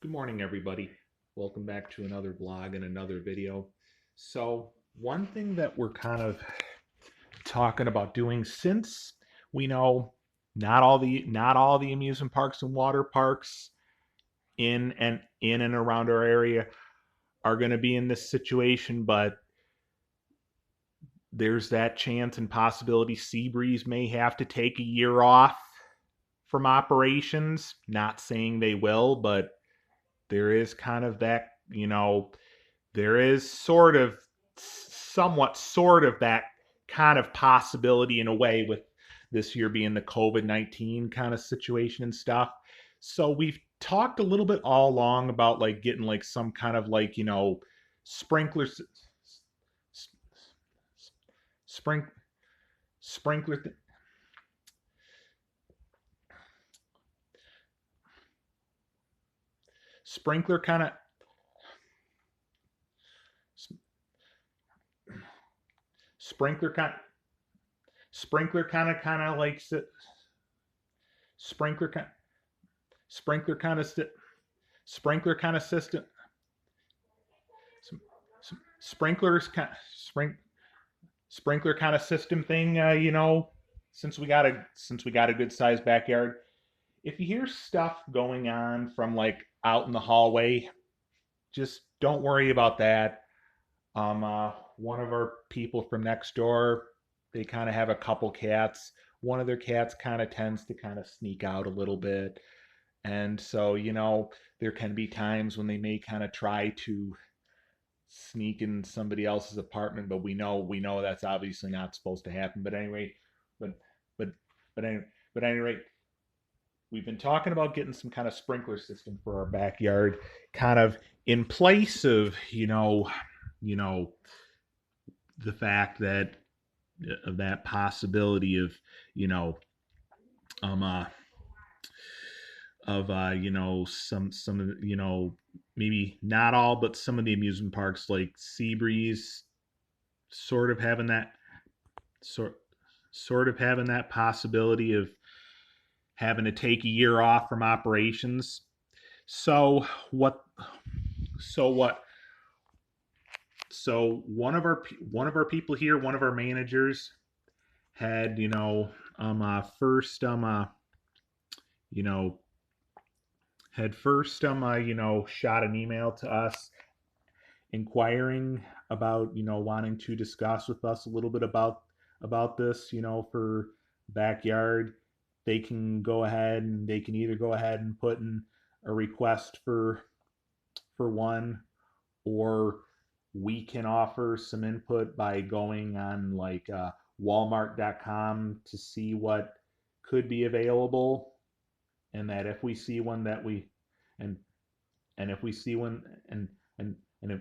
Good morning, everybody. Welcome back to another vlog and another video. So, one thing that we're kind of talking about doing, since we know not all the amusement parks and water parks in and around our area are going to be in this situation, but there's that chance and possibility Seabreeze may have to take a year off from operations. Not saying they will, but there is kind of that, there is somewhat sort of that kind of possibility in a way, with this year being the COVID-19 kind of situation and stuff. So we've talked a little bit all along about like getting like some kind of like, sprinklers, sprink, sprinkler, sprinkler kind of, sprinkler kind, sprinkler kind of like sprinkler kind, sprinkler kind of, sprinkler kind of system, sprinklers kind, sprinkler kind of system thing. Since we got a good sized backyard, if you hear stuff going on from like out in the hallway, just don't worry about that. One of our people from next door, they kind of have a couple cats. One of their cats kind of tends to kind of sneak out a little bit, and so there can be times when they may kind of try to sneak in somebody else's apartment, but we know that's obviously not supposed to happen. But anyway, but but but anyway, but anyway, we've been talking about getting some kind of sprinkler system for our backyard, kind of in place of you know the fact that of that possibility of you know um uh some of maybe not all, but some of the amusement parks like Seabreeze sort of having that sort sort of having that possibility of having to take a year off from operations. So what? So what? So one of our people here, one of our managers, had first you know had first shot an email to us inquiring about wanting to discuss with us a little bit about this, for backyard. They can either go ahead and put in a request for one, or we can offer some input by going on like walmart.com to see what could be available, and that if we see one that we and and if we see one and if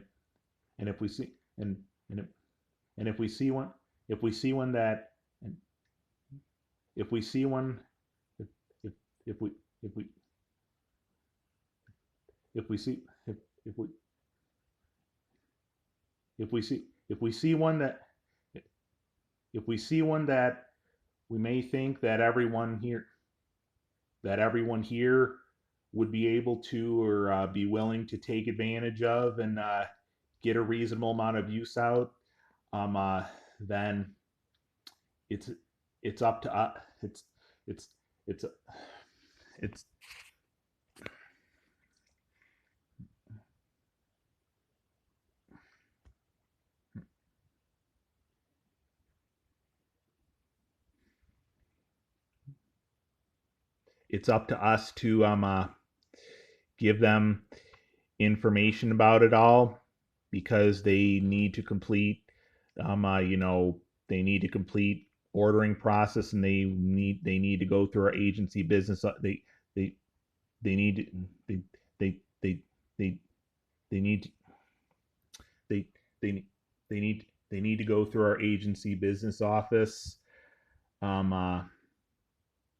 and if we see and if, and if we see one if we see one that and if we see one if if, if we if we if we see if we if we see one that if we see one that we may think that everyone here would be able to, or be willing to take advantage of, and get a reasonable amount of use out, then it's it's up to us. It's it's it's it's up to us to give them information about it all, because they need to complete ordering process, and they need to go through our agency business. They they need to, they they they they they need they they they need to go through our agency business office. Um, uh,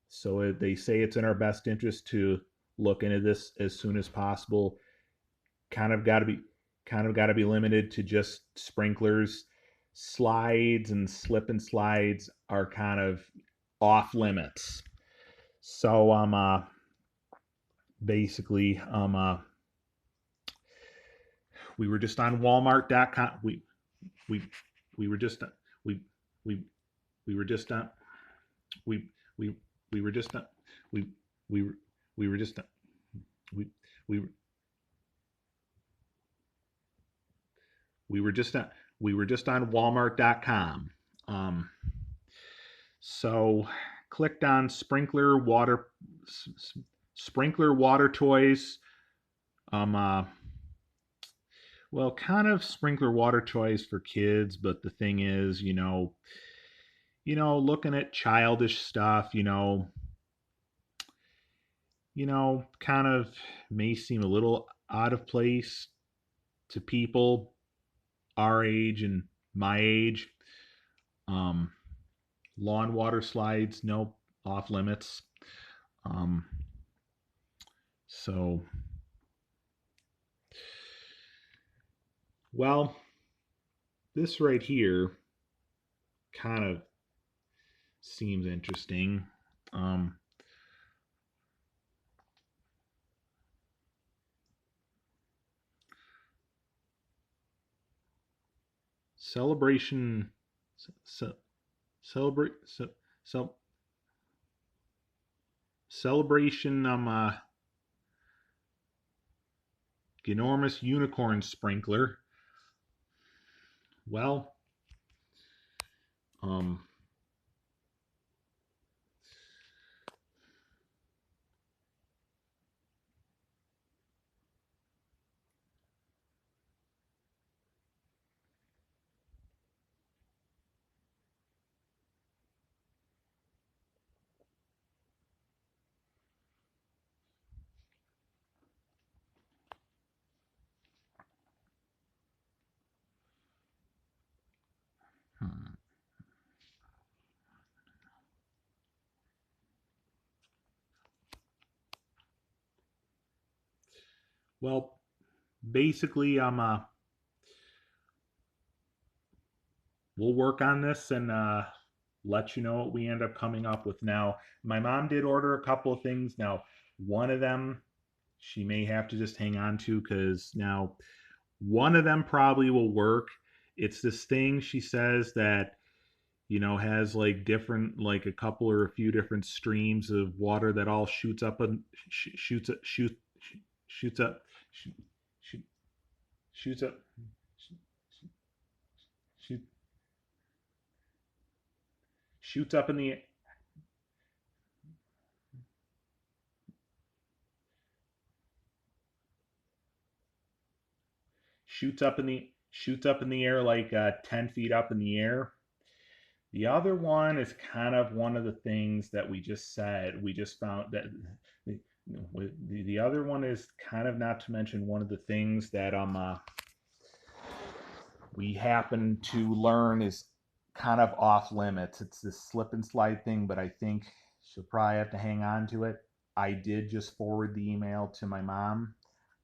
so they say it's in our best interest to look into this as soon as possible. Kind of got to be kind of got to be limited to just sprinklers. Slides and slip and slides are kind of off limits. So basically We were just on Walmart.com. We we were just we we we were just on we we we were just on we we were we were just we we we were just on we were just on Walmart.com. Um, so clicked on sprinkler water toys. Um, uh, well, kind of sprinkler water toys for kids, but the thing is, looking at childish stuff, kind of may seem a little out of place to people our age and my age. Um, Lawn water slides, no, off limits. Um, so, well, this right here kind of seems interesting. Um, celebration, ce- celebrate, ce- celebration. Enormous unicorn sprinkler. Well, um, hmm. Well, basically, we'll work on this and let you know what we end up coming up with. Now, my mom did order a couple of things. Now, one of them she may have to just hang on to because now one of them probably will work. It's this thing she says that has like different, like a couple or a few different streams of water that all shoots up and shoots up, shoots up, shoot, shoot, shoots up, shoot, shoots up in the shoots up in the air like 10 feet up in the air. The other one is kind of one of the things that we just said. We just found that the, the other one is kind of, not to mention, one of the things that we happen to learn is kind of off limits. It's this slip and slide thing, but I think she'll probably have to hang on to it. I did just forward the email to my mom.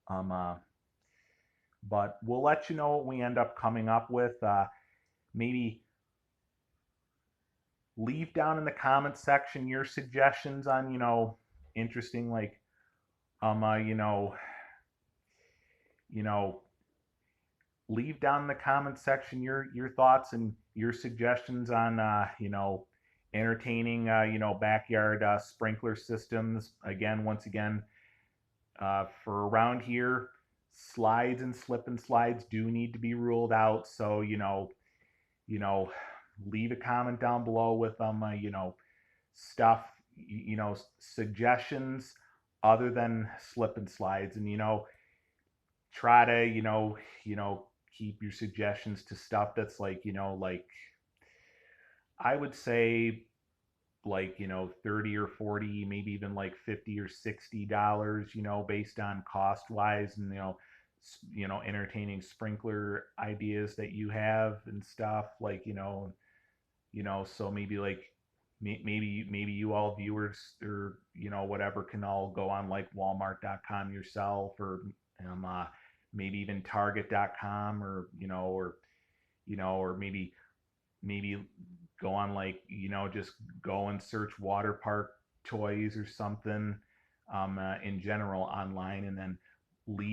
Um, uh, but we'll let you know what we end up coming up with. Maybe leave down in the comments section your suggestions on, interesting, like, um, uh, you know, you know, leave down in the comments section your thoughts and your suggestions on, entertaining, backyard sprinkler systems. Again, once again, for around here, slides and slip and slides do need to be ruled out. So, you know, leave a comment down below with stuff, suggestions other than slip and slides, and try to keep your suggestions to stuff that's like, like, I would say, like, 30 or 40, maybe even like 50 or $60, based on cost wise, and entertaining sprinkler ideas that you have and stuff, like, so maybe like, maybe you all viewers, or whatever, can all go on like walmart.com yourself, or maybe even target.com, or or maybe go on, like, just go and search water park toys or something, in general online, and then leave